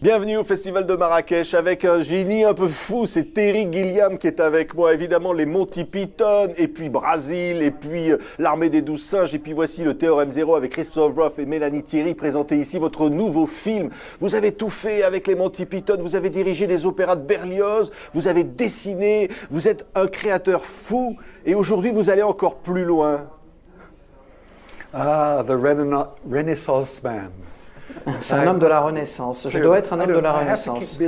Bienvenue au Festival de Marrakech avec un génie un peu fou, c'est Terry Gilliam qui est avec moi, évidemment les Monty Python, et puis Brasil, et puis l'Armée des 12 singes, et puis voici le Théorème Zéro avec Christophe Roth et Mélanie Thierry, présenté ici votre nouveau film. Vous avez tout fait avec les Monty Python, vous avez dirigé des opéras de Berlioz, vous avez dessiné, vous êtes un créateur fou, et aujourd'hui vous allez encore plus loin. Ah, the Renaissance man. C'est un homme de la Renaissance. Je dois être un homme de la Renaissance.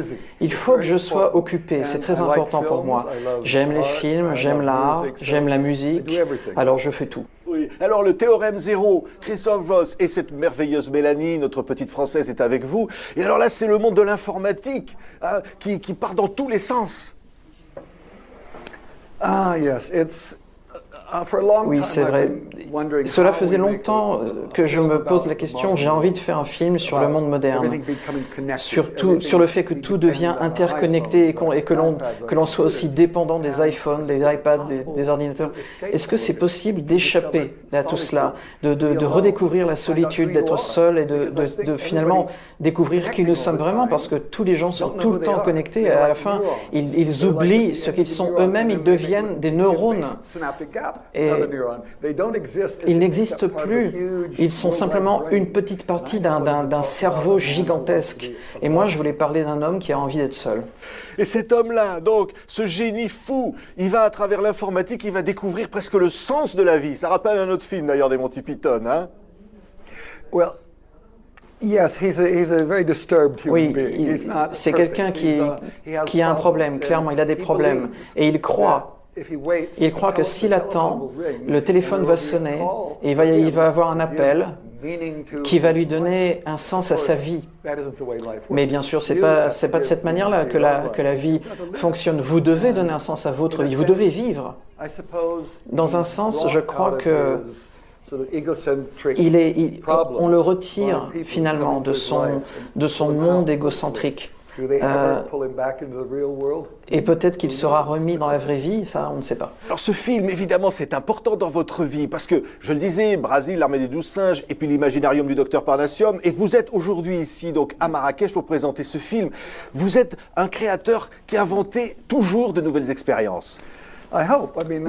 Il faut que je sois occupé. C'est très important pour moi. J'aime les films, j'aime l'art, j'aime la musique. Alors je fais tout. Oui. Alors le Théorème Zéro, Christophe Roth et cette merveilleuse Mélanie, notre petite Française, est avec vous. Et alors là, c'est le monde de l'informatique hein, qui part dans tous les sens. Ah, yes, Oui, c'est vrai. Cela faisait longtemps que je me pose la question, j'ai envie de faire un film sur le monde moderne, surtout sur le fait que tout devient interconnecté et que l'on soit aussi dépendant des iPhones, des iPads, des ordinateurs. Est-ce que c'est possible d'échapper à tout cela, de redécouvrir la solitude, d'être seul et de finalement découvrir qui nous sommes vraiment, parce que tous les gens sont tout le temps connectés et à la fin, ils oublient ce qu'ils sont eux-mêmes, ils deviennent des neurones. Et ils n'existent plus, ils sont simplement une petite partie d'un cerveau gigantesque. Et moi, je voulais parler d'un homme qui a envie d'être seul. Et cet homme-là, donc, ce génie fou, il va à travers l'informatique, il va découvrir presque le sens de la vie. Ça rappelle un autre film d'ailleurs des Monty Python, hein? Well, yes, he's a very disturbed human being. Oui, c'est quelqu'un qui a un problème, clairement, il a des problèmes. Et il croit que s'il attend, le téléphone va sonner et il va avoir un appel qui va lui donner un sens à sa vie. Mais bien sûr, c'est pas de cette manière-là que la vie fonctionne. Vous devez donner un sens à votre vie, vous devez vivre. Dans un sens, je crois que on le retire finalement de son monde égocentrique. Et peut-être qu'il sera remis dans la vraie vie, ça on ne sait pas. Alors ce film, évidemment, c'est important dans votre vie, parce que, je le disais, Brasil, l'Armée des 12 singes, et puis l'Imaginarium du Docteur Parnassium, et vous êtes aujourd'hui ici, donc à Marrakech, pour présenter ce film. Vous êtes un créateur qui a inventé toujours de nouvelles expériences.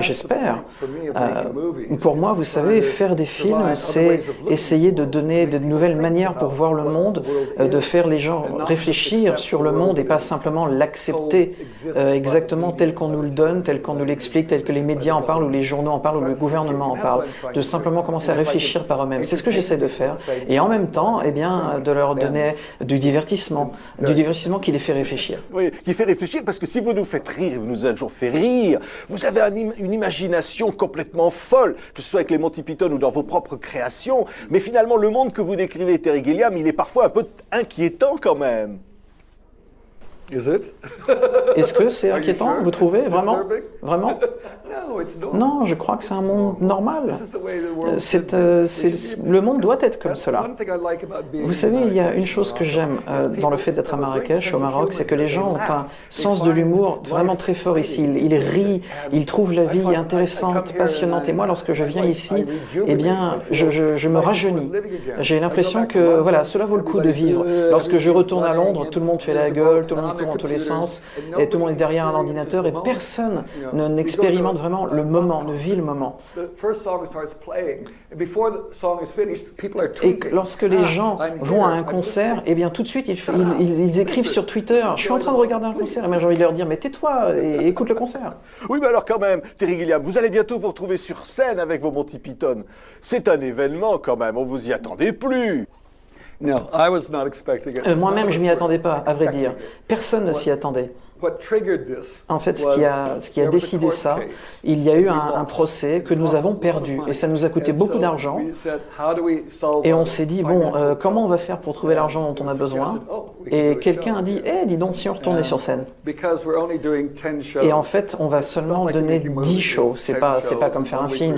J'espère. Pour moi, vous savez, faire des films, c'est essayer de donner de nouvelles manières pour voir le monde, de faire les gens réfléchir sur le monde et pas simplement l'accepter exactement tel qu'on nous le donne, tel qu'on nous l'explique, tel que les médias en parlent, ou les journaux en parlent, ou le gouvernement en parle, de simplement commencer à réfléchir par eux-mêmes. C'est ce que j'essaie de faire. Et en même temps, eh bien, de leur donner du divertissement qui les fait réfléchir. Oui, qui fait réfléchir, parce que si vous nous faites rire, vous nous avez toujours fait rire, vous avez une imagination complètement folle, que ce soit avec les Monty Python ou dans vos propres créations, mais finalement le monde que vous décrivez, Terry Gilliam, il est parfois un peu inquiétant quand même. Est-ce que c'est inquiétant, vous trouvez, vraiment? Vraiment? Non, je crois que c'est un monde normal. Le monde doit être comme cela. Vous savez, il y a une chose que j'aime dans le fait d'être à Marrakech, au Maroc, c'est que les gens ont un sens de l'humour vraiment très fort ici. Ils rient, ils trouvent la vie intéressante, passionnante. Et moi, lorsque je viens ici, eh bien, je me rajeunis. J'ai l'impression que, voilà, cela vaut le coup de vivre. Lorsque je retourne à Londres, tout le monde fait la gueule, tout le monde dans tous les sens, et tout le monde est derrière un ordinateur, et personne n'expérimente vraiment le moment, ne vit le moment. Et lorsque les gens vont à un concert, eh bien tout de suite ils écrivent sur Twitter, je suis en train de regarder un concert, et moi j'ai envie de leur dire, mais tais-toi et écoute le concert. Oui, mais alors quand même, Terry Gilliam, vous allez bientôt vous retrouver sur scène avec vos Monty Python. C'est un événement quand même, on vous y attendait plus. Moi-même, je m'y attendais pas, à vrai dire. Personne ne s'y attendait. En fait, ce qui a décidé ça, il y a eu un procès que nous avons perdu et ça nous a coûté beaucoup d'argent. Et on s'est dit, bon, comment on va faire pour trouver l'argent dont on a besoin? Et quelqu'un a dit, dis donc, si on retournait sur scène. Et en fait, on va seulement donner 10 shows. C'est pas comme faire un film,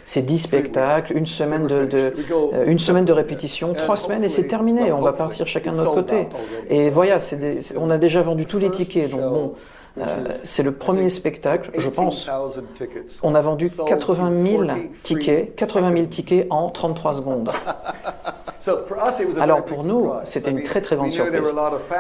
c'est 10 spectacles, une semaine de répétition, 3 semaines et c'est terminé. On va partir chacun de notre côté. Et voilà, on a déjà vendu tous les tickets. Donc bon, C'est le premier spectacle, je pense. On a vendu 80 000 tickets en 33 secondes. Alors pour nous, c'était une très très grande surprise.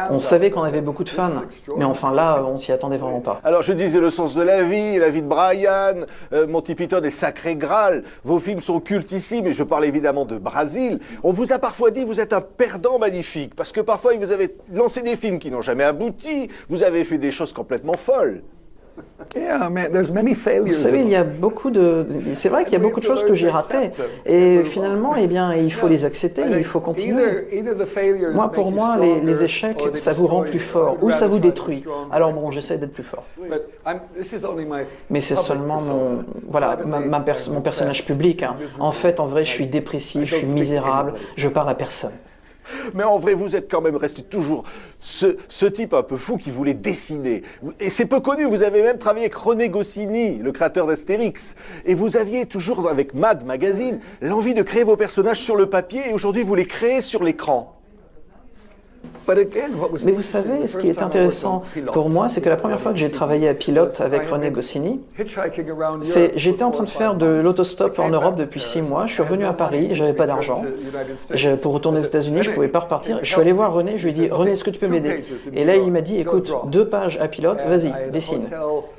On savait qu'on avait beaucoup de fans, mais enfin là, on s'y attendait vraiment pas. Alors je disais Le sens de la vie de Brian, Monty Python et Sacré Graal. Vos films sont cultissimes et je parle évidemment de Brésil. On vous a parfois dit vous êtes un perdant magnifique parce que parfois vous avez lancé des films qui n'ont jamais abouti, vous avez fait des choses complètement folles. Vous savez, il y a beaucoup de... C'est vrai qu'il y a beaucoup de choses que j'ai ratées. Et finalement, eh bien, il faut les accepter, il faut continuer. Moi, pour moi, les échecs, ça vous rend plus fort ou ça vous détruit. Alors bon, j'essaie d'être plus fort. Mais c'est seulement mon personnage public. Hein. En fait, en vrai, je suis dépressif, je suis misérable, je parle à personne. Mais en vrai, vous êtes quand même resté toujours ce type un peu fou qui voulait dessiner. Et c'est peu connu, vous avez même travaillé avec René Goscinny, le créateur d'Astérix. Et vous aviez toujours, avec Mad Magazine, l'envie de créer vos personnages sur le papier et aujourd'hui vous les créez sur l'écran. Mais vous savez, ce qui est intéressant pour moi, c'est que la première fois que j'ai travaillé à Pilote avec René Goscinny, j'étais en train de faire de l'autostop en Europe depuis 6 mois. Je suis revenu à Paris, j'avais pas d'argent. Pour retourner aux États-Unis, je pouvais pas repartir. Je suis allé voir René, je lui ai dit, René, est-ce que tu peux m'aider? Et là, il m'a dit, écoute, 2 pages à Pilote, vas-y, dessine.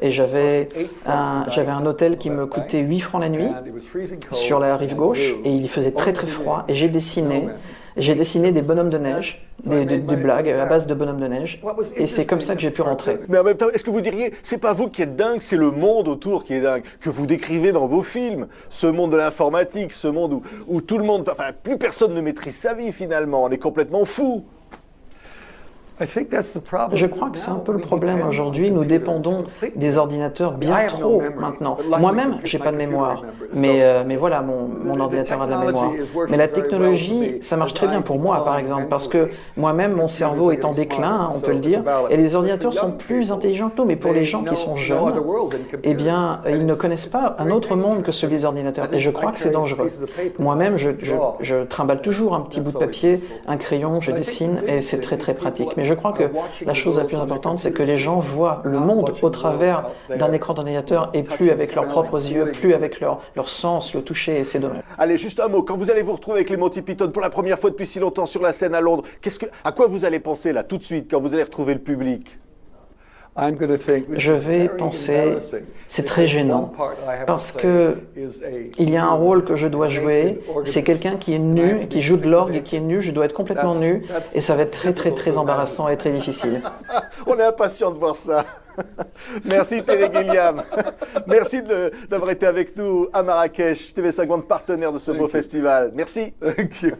Et j'avais un hôtel qui me coûtait 8 francs la nuit sur la rive gauche et il faisait très très froid et j'ai dessiné des bonhommes de neige, des blagues à base de bonhommes de neige, et c'est comme ça que j'ai pu rentrer. Mais en même temps, est-ce que vous diriez, c'est pas vous qui êtes dingue, c'est le monde autour qui est dingue, que vous décrivez dans vos films, ce monde de l'informatique, ce monde où tout le monde, enfin, plus personne ne maîtrise sa vie finalement, on est complètement fou. Je crois que c'est un peu le problème aujourd'hui. Nous dépendons des ordinateurs bien trop maintenant. Moi-même, j'ai pas de mémoire, mais voilà, mon ordinateur a de la mémoire. Mais la technologie, ça marche très bien pour moi, par exemple, parce que moi-même, mon cerveau est en déclin, hein, on peut le dire, et les ordinateurs sont plus intelligents que nous. Mais pour les gens qui sont jeunes, eh bien, ils ne connaissent pas un autre monde que celui des ordinateurs. Et je crois que c'est dangereux. Moi-même, je trimballe toujours un petit bout de papier, un crayon, je dessine, et c'est très très pratique. Mais je crois que la chose la plus importante, c'est que les gens voient le monde au travers d'un écran d'ordinateur et plus avec leurs propres yeux, plus avec leur sens, le toucher, et c'est dommage. Allez, juste un mot, quand vous allez vous retrouver avec les Monty Python pour la première fois depuis si longtemps sur la scène à Londres, à quoi vous allez penser là tout de suite quand vous allez retrouver le public? Je vais penser, c'est très gênant, parce que il y a un rôle que je dois jouer, c'est quelqu'un qui est nu, qui joue de l'orgue et qui est nu, je dois être complètement nu, et ça va être très très très embarrassant et très difficile. On est impatient de voir ça. Merci Terry Gilliam. Merci d'avoir été avec nous à Marrakech, TV50 partenaire de ce beau festival. Merci. Thank you.